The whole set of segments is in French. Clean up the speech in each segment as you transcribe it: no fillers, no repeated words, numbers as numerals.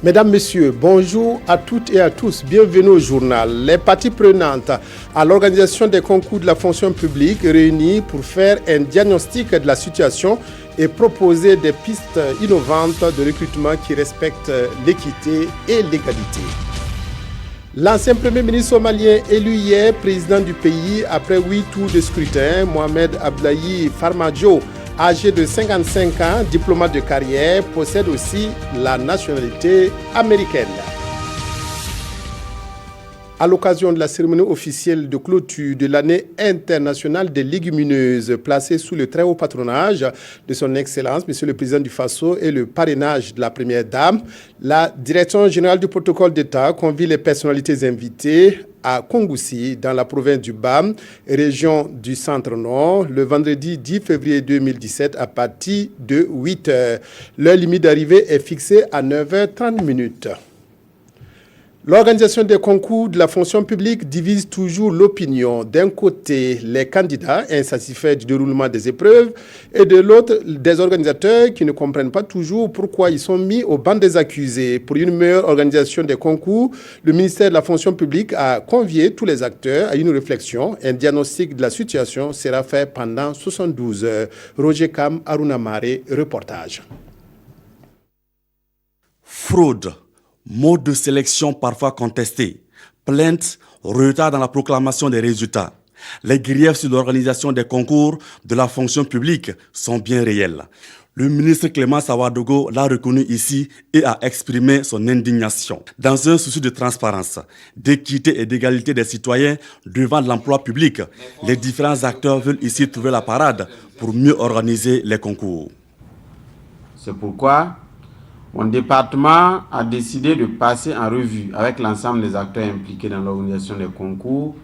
Mesdames, Messieurs, bonjour à toutes et à tous. Bienvenue au journal. Les parties prenantes à l'organisation des concours de la fonction publique réunies pour faire un diagnostic de la situation et proposer des pistes innovantes de recrutement qui respectent l'équité et l'égalité. L'ancien Premier ministre somalien élu hier président du pays après 8 tours de scrutin, Mohamed Abdullahi Farmajo, âgé de 55 ans, diplomate de carrière, possède aussi la nationalité américaine. À l'occasion de la cérémonie officielle de clôture de l'année internationale des légumineuses, placée sous le très haut patronage de son Excellence, Monsieur le Président du Faso, et le parrainage de la Première Dame, la Direction générale du protocole d'État convie les personnalités invitées à Kongoussi, dans la province du Bam, région du Centre-Nord, le vendredi 10 février 2017 à partir de 8 h. L'heure limite d'arrivée est fixée à 9h30. L'organisation des concours de la fonction publique divise toujours l'opinion. D'un côté, les candidats insatisfaits du déroulement des épreuves et de l'autre, des organisateurs qui ne comprennent pas toujours pourquoi ils sont mis au banc des accusés. Pour une meilleure organisation des concours, le ministère de la fonction publique a convié tous les acteurs à une réflexion. Un diagnostic de la situation sera fait pendant 72 heures. Roger Kam, Aruna Mare, reportage. Fraude. Mode de sélection parfois contesté, plaintes, retard dans la proclamation des résultats. Les griefs sur l'organisation des concours de la fonction publique sont bien réels. Le ministre Clément Ouedraogo l'a reconnu ici et a exprimé son indignation. Dans un souci de transparence, d'équité et d'égalité des citoyens devant l'emploi public, les différents acteurs veulent ici trouver la parade pour mieux organiser les concours. C'est pourquoi mon département a décidé de passer en revue avec l'ensemble des acteurs impliqués dans l'organisation des concours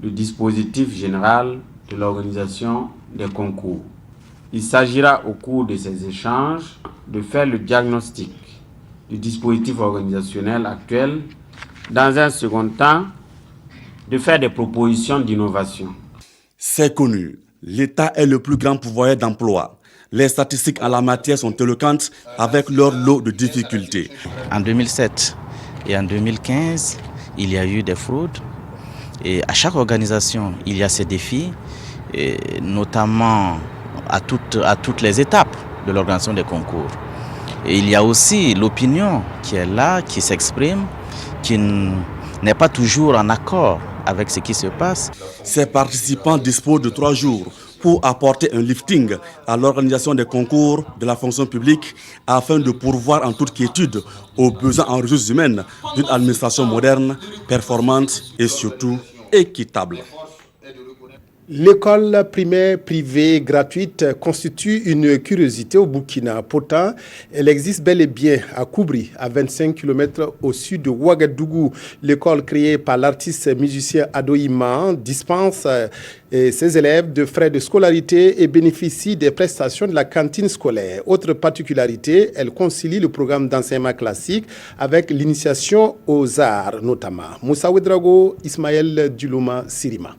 le dispositif général de l'organisation des concours. Il s'agira au cours de ces échanges de faire le diagnostic du dispositif organisationnel actuel, dans un second temps, de faire des propositions d'innovation. C'est connu, l'État est le plus grand pourvoyeur d'emploi. Les statistiques en la matière sont éloquentes avec leur lot de difficultés. En 2007 et en 2015, il y a eu des fraudes. Et à chaque organisation, il y a ces défis, et notamment à toutes les étapes de l'organisation des concours. Et il y a aussi l'opinion qui est là, qui s'exprime, qui n'est pas toujours en accord avec ce qui se passe. Ces participants disposent de 3 jours pour apporter un lifting à l'organisation des concours de la fonction publique afin de pourvoir en toute quiétude aux besoins en ressources humaines d'une administration moderne, performante et surtout équitable. L'école primaire privée gratuite constitue une curiosité au Burkina. Pourtant, elle existe bel et bien à Koubri, à 25 km au sud de Ouagadougou. L'école créée par l'artiste musicien Ado Iman dispense ses élèves de frais de scolarité et bénéficie des prestations de la cantine scolaire. Autre particularité, elle concilie le programme d'enseignement classique avec l'initiation aux arts notamment. Moussa Ouedraogo, Ismaël Duluma Sirima.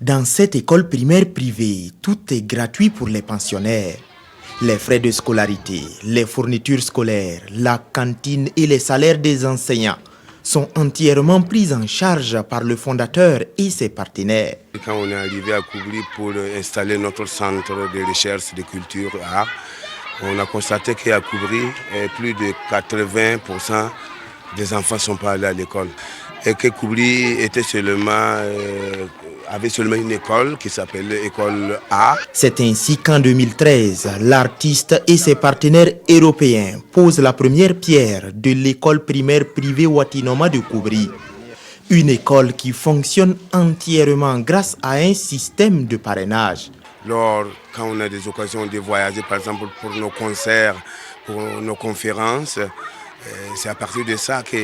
Dans cette école primaire privée, tout est gratuit pour les pensionnaires. Les frais de scolarité, les fournitures scolaires, la cantine et les salaires des enseignants sont entièrement pris en charge par le fondateur et ses partenaires. Quand on est arrivé à Koubri pour installer notre centre de recherche de culture et art, on a constaté qu'à Koubri, plus de 80% des enfants ne sont pas allés à l'école. Et que Koubri avait seulement une école qui s'appelle l'école A. C'est ainsi qu'en 2013, l'artiste et ses partenaires européens posent la première pierre de l'école primaire privée Watinoma de Koubri. Une école qui fonctionne entièrement grâce à un système de parrainage. Quand on a des occasions de voyager, par exemple pour nos concerts, pour nos conférences, c'est à partir de ça que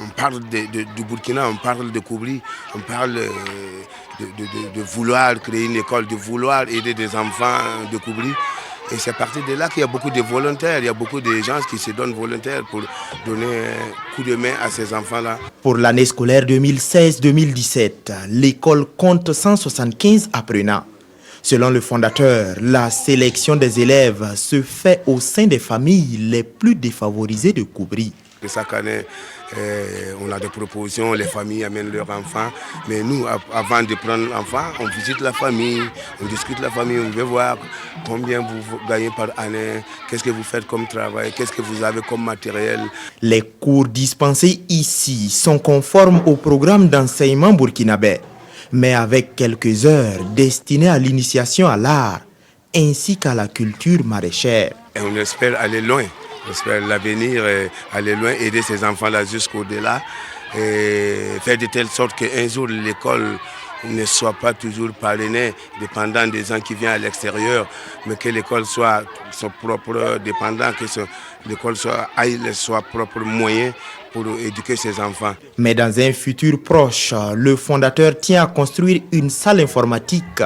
on parle du Burkina, on parle de Koubri, on parle de vouloir créer une école, de vouloir aider des enfants de Koubri. Et c'est à partir de là qu'il y a beaucoup de volontaires, il y a beaucoup de gens qui se donnent volontaires pour donner un coup de main à ces enfants-là. Pour l'année scolaire 2016-2017, l'école compte 175 apprenants. Selon le fondateur, la sélection des élèves se fait au sein des familles les plus défavorisées de Koubri. Chaque année, on a des propositions, les familles amènent leurs enfants. Mais nous, avant de prendre l'enfant, on visite la famille, on discute la famille, on veut voir combien vous gagnez par année, qu'est-ce que vous faites comme travail, qu'est-ce que vous avez comme matériel. Les cours dispensés ici sont conformes au programme d'enseignement burkinabé, mais avec quelques heures destinées à l'initiation à l'art ainsi qu'à la culture maraîchère. Et on espère aller loin. J'espère l'avenir, aller loin, aider ces enfants-là jusqu'au-delà et faire de telle sorte qu'un jour l'école ne soit pas toujours parrainée, dépendant des gens qui viennent à l'extérieur, mais que l'école soit son propre dépendant, que l'école aille ses propres moyens pour éduquer ses enfants. Mais dans un futur proche, le fondateur tient à construire une salle informatique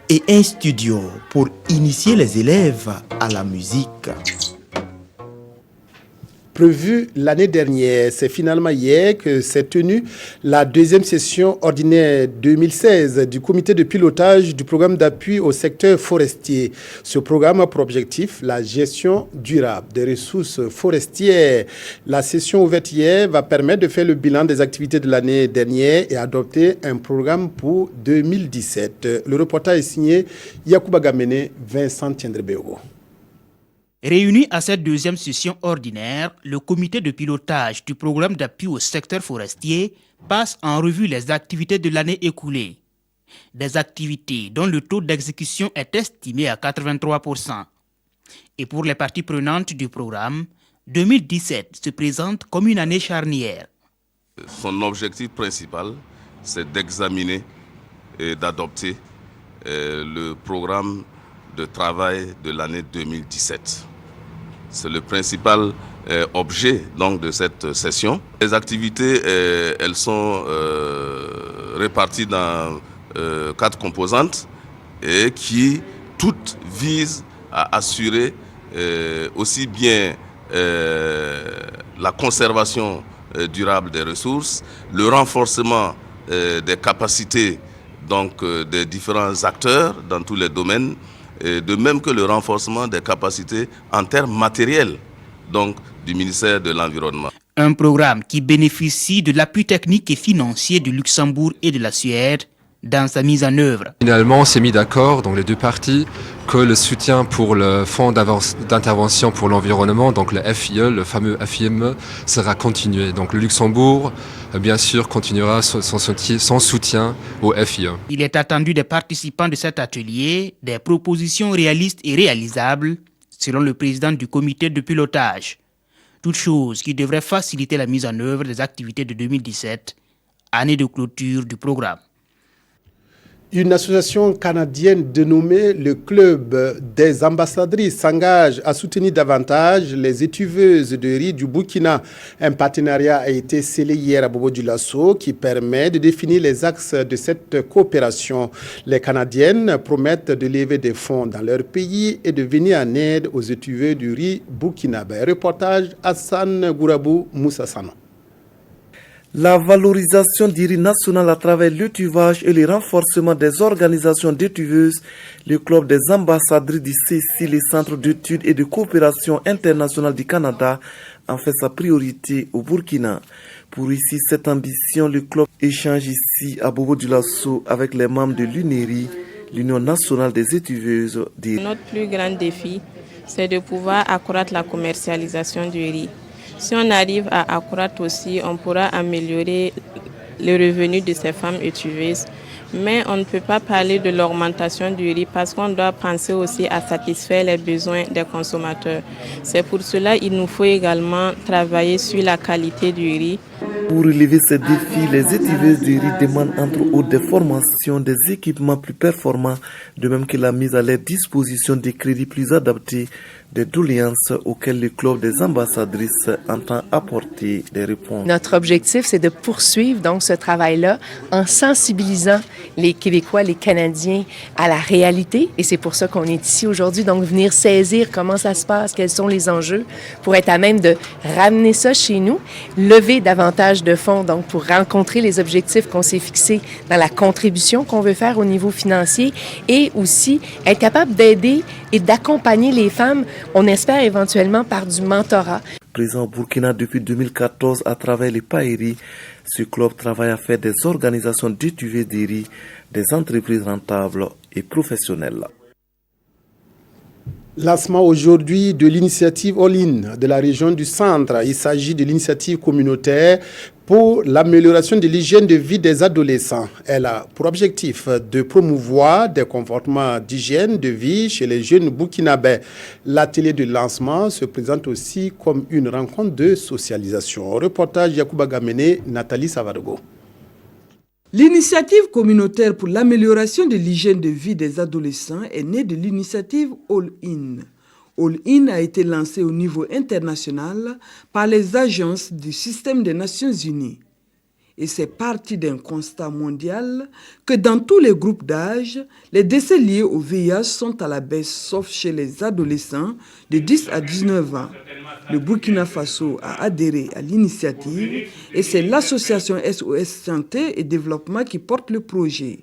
et un studio pour initier les élèves à la musique. Prévu l'année dernière, c'est finalement hier que s'est tenue la deuxième session ordinaire 2016 du comité de pilotage du programme d'appui au secteur forestier. Ce programme a pour objectif la gestion durable des ressources forestières. La session ouverte hier va permettre de faire le bilan des activités de l'année dernière et adopter un programme pour 2017. Le reportage est signé Yacouba Gamene, Vincent Tiendrebeogo. Réuni à cette deuxième session ordinaire, le comité de pilotage du programme d'appui au secteur forestier passe en revue les activités de l'année écoulée. Des activités dont le taux d'exécution est estimé à 83%. Et pour les parties prenantes du programme, 2017 se présente comme une année charnière. Son objectif principal, c'est d'examiner et d'adopter le programme de travail de l'année 2017. C'est le principal objet donc, de cette session. Les activités, elles sont réparties dans 4 composantes et qui toutes visent à assurer aussi bien la conservation durable des ressources, le renforcement des capacités donc, des différents acteurs dans tous les domaines, de même que le renforcement des capacités en termes matériels donc, du ministère de l'Environnement. Un programme qui bénéficie de l'appui technique et financier du Luxembourg et de la Suède dans sa mise en œuvre. Finalement, on s'est mis d'accord, donc les deux parties, que le soutien pour le fonds d'intervention pour l'environnement, donc le FIE, le fameux FIME, sera continué. Donc le Luxembourg, bien sûr, continuera son soutien au FIE. Il est attendu des participants de cet atelier des propositions réalistes et réalisables, selon le président du comité de pilotage. Toute chose qui devrait faciliter la mise en œuvre des activités de 2017, année de clôture du programme. Une association canadienne dénommée le Club des ambassadrices s'engage à soutenir davantage les étuveuses de riz du Burkina. Un partenariat a été scellé hier à Bobo-Dioulasso qui permet de définir les axes de cette coopération. Les Canadiennes promettent de lever des fonds dans leur pays et de venir en aide aux étuveux du riz burkinabé. Reportage Hassan Gourabou Moussassano. La valorisation du riz national à travers l'étuvage et le renforcement des organisations d'étuveuses, le Club des ambassadrices du CECI, le Centre d'études et de coopération internationale du Canada, en fait sa priorité au Burkina. Pour ici cette ambition, le club échange ici à Bobo-Dioulasso avec les membres de l'UNERI, l'Union nationale des étuveuses du riz. Notre plus grand défi, c'est de pouvoir accroître la commercialisation du riz. Si on arrive à accroître aussi, on pourra améliorer le revenu de ces femmes étuveuses. Mais on ne peut pas parler de l'augmentation du riz parce qu'on doit penser aussi à satisfaire les besoins des consommateurs. C'est pour cela qu'il nous faut également travailler sur la qualité du riz. Pour relever ces défis, les étuveuses du riz demandent entre autres des formations, des équipements plus performants, de même que la mise à leur disposition des crédits plus adaptés, des doléances auxquelles le club des ambassadrices entend apporter des réponses. Notre objectif, c'est de poursuivre donc ce travail-là en sensibilisant les Québécois, les Canadiens à la réalité. Et c'est pour ça qu'on est ici aujourd'hui, donc venir saisir comment ça se passe, quels sont les enjeux, pour être à même de ramener ça chez nous, lever davantage davantage de fonds donc pour rencontrer les objectifs qu'on s'est fixés dans la contribution qu'on veut faire au niveau financier et aussi être capable d'aider et d'accompagner les femmes, on espère éventuellement par du mentorat. Présent au Burkina depuis 2014 à travers les PAERI, ce club travaille à faire des organisations d'étuvés de riz, des entreprises rentables et professionnelles. Lancement aujourd'hui de l'initiative All-In de la région du Centre. Il s'agit de l'initiative communautaire pour l'amélioration de l'hygiène de vie des adolescents. Elle a pour objectif de promouvoir des comportements d'hygiène de vie chez les jeunes burkinabés. L'atelier de lancement se présente aussi comme une rencontre de socialisation. Reportage Yacouba Gamene, Nathalie Savadogo. L'initiative communautaire pour l'amélioration de l'hygiène de vie des adolescents est née de l'initiative All-In. All-In a été lancée au niveau international par les agences du système des Nations Unies. Et c'est parti d'un constat mondial que dans tous les groupes d'âge, les décès liés au VIH sont à la baisse, sauf chez les adolescents de 10 à 19 ans. Le Burkina Faso a adhéré à l'initiative et c'est l'association SOS Santé et Développement qui porte le projet.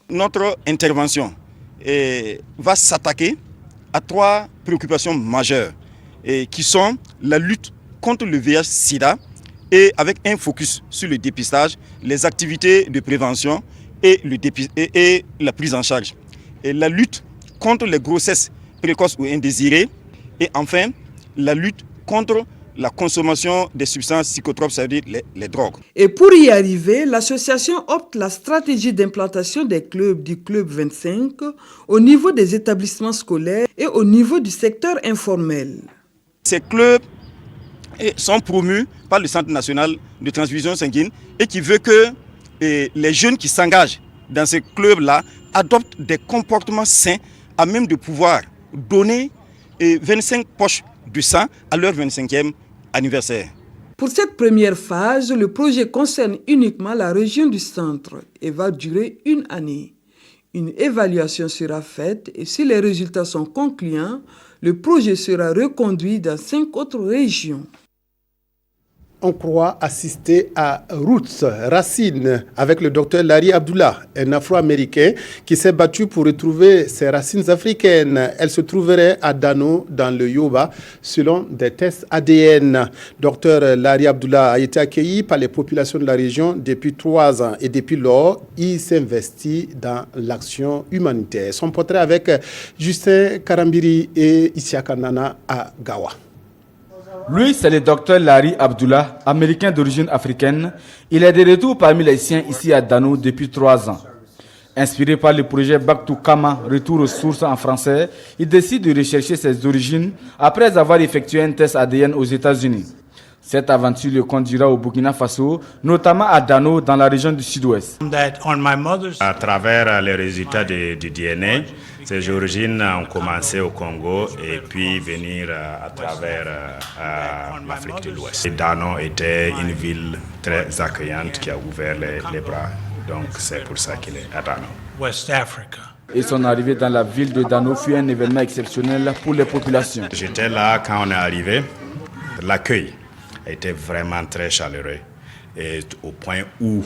Notre intervention va s'attaquer à 3 préoccupations majeures qui sont la lutte contre le VIH-Sida et avec un focus sur le dépistage, les activités de prévention et la prise en charge. Et la lutte contre les grossesses précoces ou indésirées et enfin la lutte contre la consommation des substances psychotropes, c'est-à-dire les drogues. Et pour y arriver, l'association opte la stratégie d'implantation des clubs du Club 25 au niveau des établissements scolaires et au niveau du secteur informel. Ces clubs sont promus par le Centre national de transfusion sanguine et qui veut que les jeunes qui s'engagent dans ces clubs-là adoptent des comportements sains à même de pouvoir donner 25 poches de sang à leur 25e anniversaire. Pour cette première phase, le projet concerne uniquement la région du centre et va durer 1 année. Une évaluation sera faite et si les résultats sont concluants, le projet sera reconduit dans 5 autres régions. On croit assister à Roots, Racines, avec le docteur Larry Abdullah, un Afro-Américain qui s'est battu pour retrouver ses racines africaines. Elle se trouverait à Dano, dans le Yoba, selon des tests ADN. Docteur Larry Abdullah a été accueilli par les populations de la région depuis 3 ans et depuis lors, il s'investit dans l'action humanitaire. Son portrait avec Justin Karambiri et Isiaka Nana à Gawa. Lui, c'est le docteur Larry Abdullah, américain d'origine africaine. Il est de retour parmi les siens ici à Dano depuis 3 ans. Inspiré par le projet Back to Kama, retour aux sources en français, il décide de rechercher ses origines après avoir effectué un test ADN aux États-Unis. Cette aventure le conduira au Burkina Faso, notamment à Dano, dans la région du sud-ouest. À travers les résultats du DNA, ces origines ont commencé au Congo et puis venir à travers l'Afrique de l'Ouest. Dano était une ville très accueillante qui a ouvert les bras. Donc c'est pour ça qu'il est à Dano. West Africa. Et son arrivée dans la ville de Dano fut un événement exceptionnel pour les populations. J'étais là quand on est arrivé. L'accueil a été vraiment très chaleureux et au point où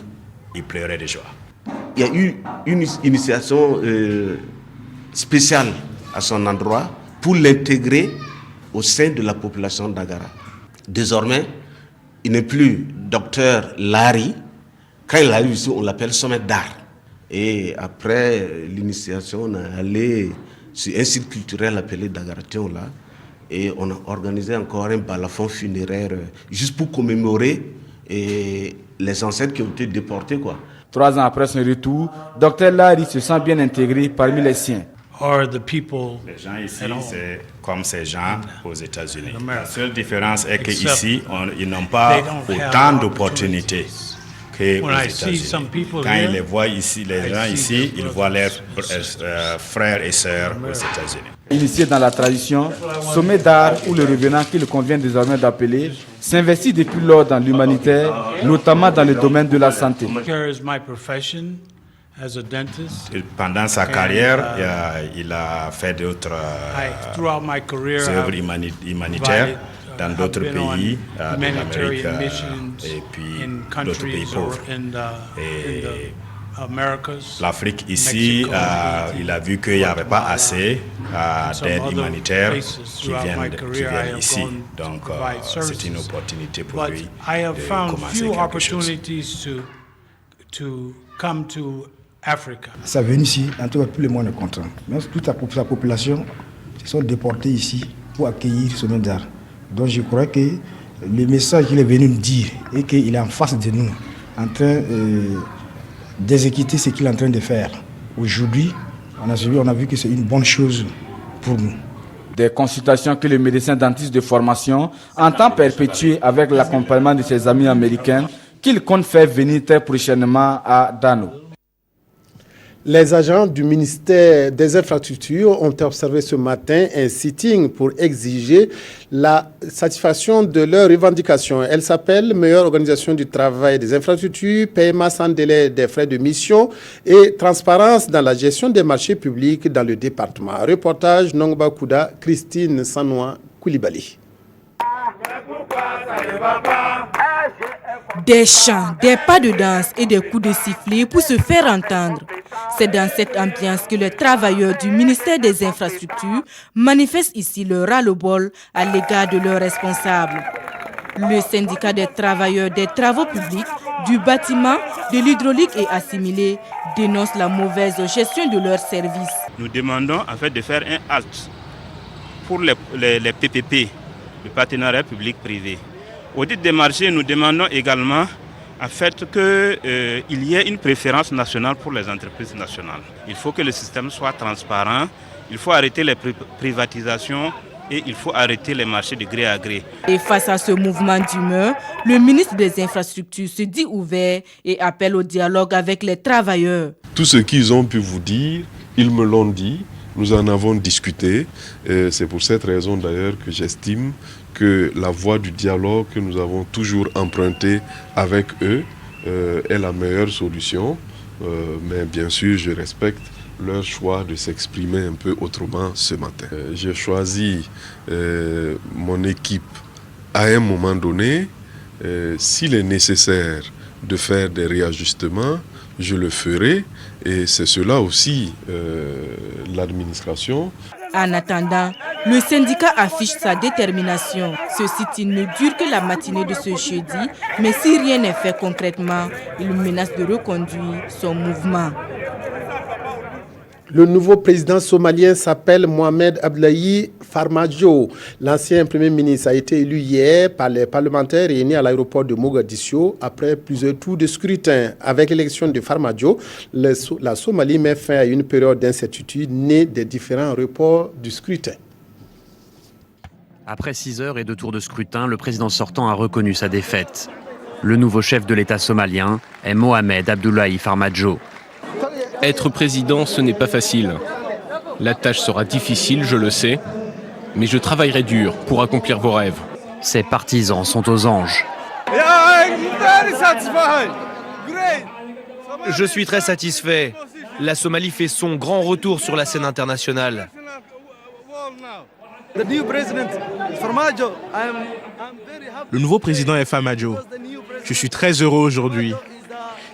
il pleurait de joie. Il y a eu une initiation spéciale à son endroit pour l'intégrer au sein de la population d'Agara. Désormais, il n'est plus docteur Larry. Quand il arrive ici, on l'appelle Sommet d'art. Et après l'initiation, on est allé sur un site culturel appelé Dagaration là. Et on a organisé encore un balafon funéraire juste pour commémorer les ancêtres qui ont été déportés, quoi. 3 ans après son retour, Dr Larry se sent bien intégré parmi les siens. Les gens ici, c'est comme ces gens aux États-Unis. La seule différence est qu'ici, ils n'ont pas autant d'opportunités qu'aux États-Unis. Quand ils les voient ici, les gens ici, ils voient leurs frères et sœurs aux États-Unis. Initié dans la tradition, Sommet d'art, ou le revenant qu'il convient désormais d'appeler, s'investit depuis lors dans l'humanitaire, notamment dans le domaine de la santé. Pendant sa carrière, il a fait d'autres œuvres humanitaires dans d'autres pays de l'Amérique et puis d'autres pays pauvres. Et l'Afrique ici, il a vu qu'il n'y avait pas assez d'aide humanitaire qui viennent ici. Donc c'est une opportunité pour lui de commencer quelque chose. Ça vient ici, en tout cas tout le monde est content. Même toute sa population se sont déportés ici pour accueillir ce d'art. Donc je crois que le message qu'il est venu nous dire et qu'il est en face de nous, en train d'exécuter ce qu'il est en train de faire. Aujourd'hui, on a vu que c'est une bonne chose pour nous. Des consultations que le médecin dentiste de formation entend perpétuer avec l'accompagnement de ses amis américains qu'il compte faire venir très prochainement à Dano. Les agents du ministère des Infrastructures ont observé ce matin un sitting pour exiger la satisfaction de leurs revendications. Elle s'appelle meilleure organisation du travail des infrastructures, paiement sans délai des frais de mission et transparence dans la gestion des marchés publics dans le département. Reportage Nongba Kouda, Christine Sanoua Koulibaly. Des chants, des pas de danse et des coups de sifflet pour se faire entendre. C'est dans cette ambiance que les travailleurs du ministère des Infrastructures manifestent ici leur ras-le-bol à l'égard de leurs responsables. Le syndicat des travailleurs des travaux publics, du bâtiment, de l'hydraulique et assimilé dénonce la mauvaise gestion de leurs services. Nous demandons en fait de faire un halte pour les PPP, le partenariat public-privé. Au titre des marchés, nous demandons également en fait qu'il y ait une préférence nationale pour les entreprises nationales. Il faut que le système soit transparent, il faut arrêter les privatisations et il faut arrêter les marchés de gré à gré. Et face à ce mouvement d'humeur, le ministre des Infrastructures se dit ouvert et appelle au dialogue avec les travailleurs. Tout ce qu'ils ont pu vous dire, ils me l'ont dit. Nous en avons discuté. C'est pour cette raison d'ailleurs que j'estime que la voie du dialogue que nous avons toujours empruntée avec eux est la meilleure solution. Mais bien sûr, je respecte leur choix de s'exprimer un peu autrement ce matin. J'ai choisi mon équipe à un moment donné. S'il est nécessaire de faire des réajustements, je le ferai. Et c'est cela aussi l'administration. En attendant, le syndicat affiche sa détermination. Ce sit-in ne dure que la matinée de ce jeudi, mais si rien n'est fait concrètement, il menace de reconduire son mouvement. Le nouveau président somalien s'appelle Mohamed Abdullahi Farmajo. L'ancien premier ministre a été élu hier par les parlementaires réunis à l'aéroport de Mogadiscio après plusieurs tours de scrutin. Avec l'élection de Farmajo, la Somalie met fin à une période d'incertitude née des différents reports du scrutin. Après 6 heures et 2 tours de scrutin, le président sortant a reconnu sa défaite. Le nouveau chef de l'État somalien est Mohamed Abdullahi Farmajo. Être président, ce n'est pas facile. La tâche sera difficile, je le sais, mais je travaillerai dur pour accomplir vos rêves. Ses partisans sont aux anges. Je suis très satisfait. La Somalie fait son grand retour sur la scène internationale. Le nouveau président est Farmajo. Je suis très heureux aujourd'hui.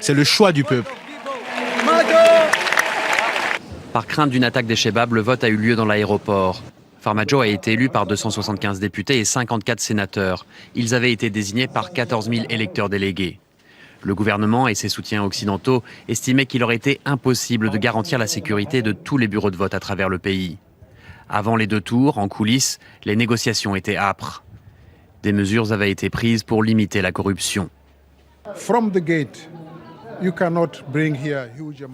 C'est le choix du peuple. Par crainte d'une attaque des Chebabs, le vote a eu lieu dans l'aéroport. Farmajo a été élu par 275 députés et 54 sénateurs. Ils avaient été désignés par 14 000 électeurs délégués. Le gouvernement et ses soutiens occidentaux estimaient qu'il aurait été impossible de garantir la sécurité de tous les bureaux de vote à travers le pays. Avant les 2 tours, en coulisses, les négociations étaient âpres. Des mesures avaient été prises pour limiter la corruption.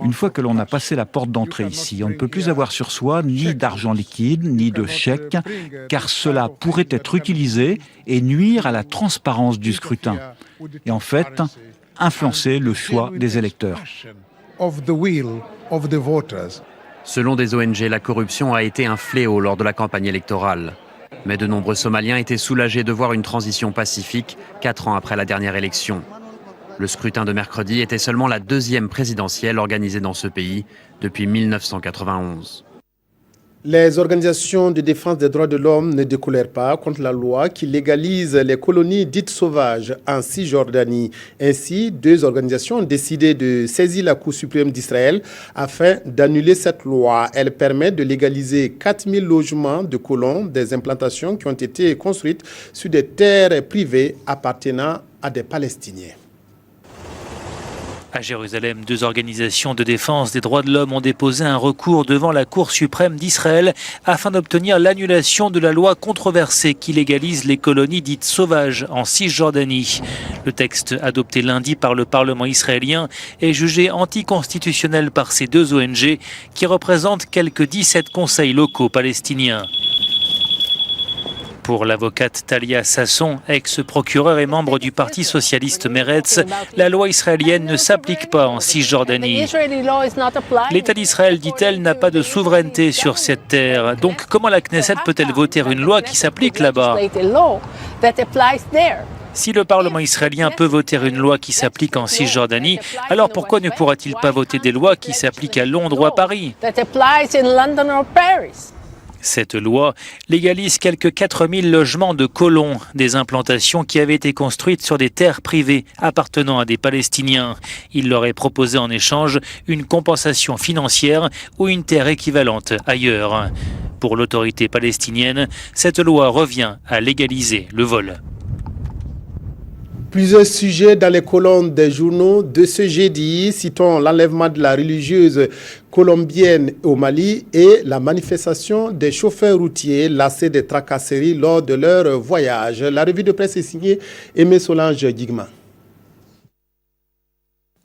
Une fois que l'on a passé la porte d'entrée ici, on ne peut plus avoir sur soi ni d'argent liquide, ni de chèques, car cela pourrait être utilisé et nuire à la transparence du scrutin. Et en fait, influencer le choix des électeurs. Selon des ONG, la corruption a été un fléau lors de la campagne électorale. Mais de nombreux Somaliens étaient soulagés de voir une transition pacifique 4 ans après la dernière élection. Le scrutin de mercredi était seulement la 2e présidentielle organisée dans ce pays depuis 1991. Les organisations de défense des droits de l'homme ne décolèrent pas contre la loi qui légalise les colonies dites sauvages en Cisjordanie. Ainsi, 2 organisations ont décidé de saisir la Cour suprême d'Israël afin d'annuler cette loi. Elle permet de légaliser 4000 logements de colons, des implantations qui ont été construites sur des terres privées appartenant à des Palestiniens. À Jérusalem, 2 organisations de défense des droits de l'homme ont déposé un recours devant la Cour suprême d'Israël afin d'obtenir l'annulation de la loi controversée qui légalise les colonies dites sauvages en Cisjordanie. Le texte adopté lundi par le Parlement israélien est jugé anticonstitutionnel par ces 2 ONG qui représentent quelques 17 conseils locaux palestiniens. Pour l'avocate Talia Sasson, ex-procureur et membre du Parti socialiste Meretz, la loi israélienne ne s'applique pas en Cisjordanie. L'État d'Israël, dit-elle, n'a pas de souveraineté sur cette terre. Donc comment la Knesset peut-elle voter une loi qui s'applique là-bas ? Si le Parlement israélien peut voter une loi qui s'applique en Cisjordanie, alors pourquoi ne pourra-t-il pas voter des lois qui s'appliquent à Londres ou à Paris ? Cette loi légalise quelques 4000 logements de colons, des implantations qui avaient été construites sur des terres privées appartenant à des Palestiniens. Il leur est proposé en échange une compensation financière ou une terre équivalente ailleurs. Pour l'autorité palestinienne, cette loi revient à légaliser le vol. Plusieurs sujets dans les colonnes des journaux de ce jeudi, citons l'enlèvement de la religieuse colombienne au Mali et la manifestation des chauffeurs routiers lassés des tracasseries lors de leur voyage. La revue de presse est signée Aimé Solange Guigman.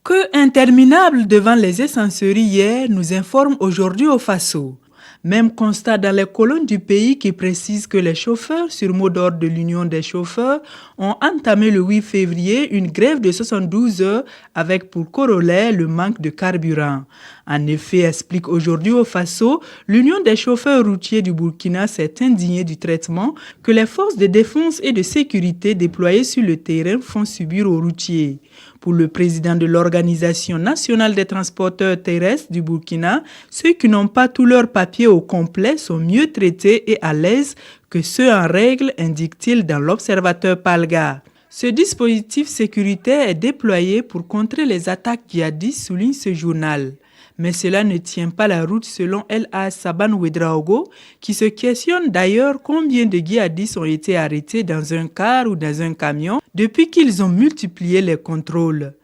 Queue interminable devant les essenceries hier, nous informe aujourd'hui au Faso. Même constat dans les colonnes du pays qui précise que les chauffeurs, sur mot d'ordre de l'Union des chauffeurs, ont entamé le 8 février une grève de 72 heures avec pour corollaire le manque de carburant. En effet, explique aujourd'hui au Faso, l'Union des chauffeurs routiers du Burkina s'est indignée du traitement que les forces de défense et de sécurité déployées sur le terrain font subir aux routiers. Pour le président de l'Organisation nationale des transporteurs terrestres du Burkina, ceux qui n'ont pas tous leurs papiers au complet sont mieux traités et à l'aise que ceux en règle, indique-t-il dans l'Observateur Palga. Ce dispositif sécuritaire est déployé pour contrer les attaques djihadistes, souligne ce journal. Mais cela ne tient pas la route selon L.A. Saban Ouedraogo, qui se questionne d'ailleurs combien de djihadistes ont été arrêtés dans un car ou dans un camion depuis qu'ils ont multiplié les contrôles.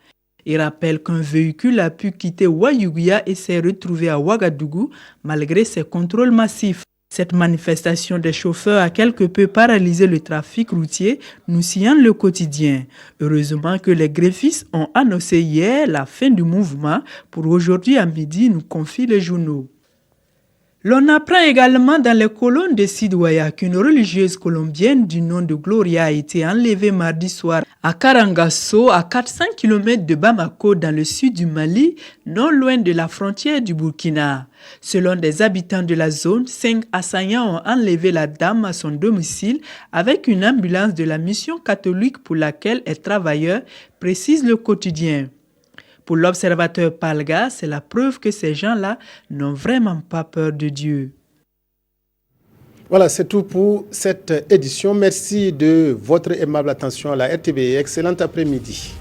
Il rappelle qu'un véhicule a pu quitter Ouayouguia et s'est retrouvé à Ouagadougou malgré ces contrôles massifs. Cette manifestation des chauffeurs a quelque peu paralysé le trafic routier, nous signale le quotidien. Heureusement que les greffistes ont annoncé hier la fin du mouvement. Pour aujourd'hui à midi, nous confient les journaux. L'on apprend également dans les colonnes de Sidouaya qu'une religieuse colombienne du nom de Gloria a été enlevée mardi soir à Karangasso, à 400 km de Bamako, dans le sud du Mali, non loin de la frontière du Burkina. Selon des habitants de la zone, 5 assaillants ont enlevé la dame à son domicile avec une ambulance de la mission catholique pour laquelle elle travaillait, précise le quotidien. Pour l'Observateur Palga, c'est la preuve que ces gens-là n'ont vraiment pas peur de Dieu. Voilà, c'est tout pour cette édition. Merci de votre aimable attention à la RTV. Excellent après-midi.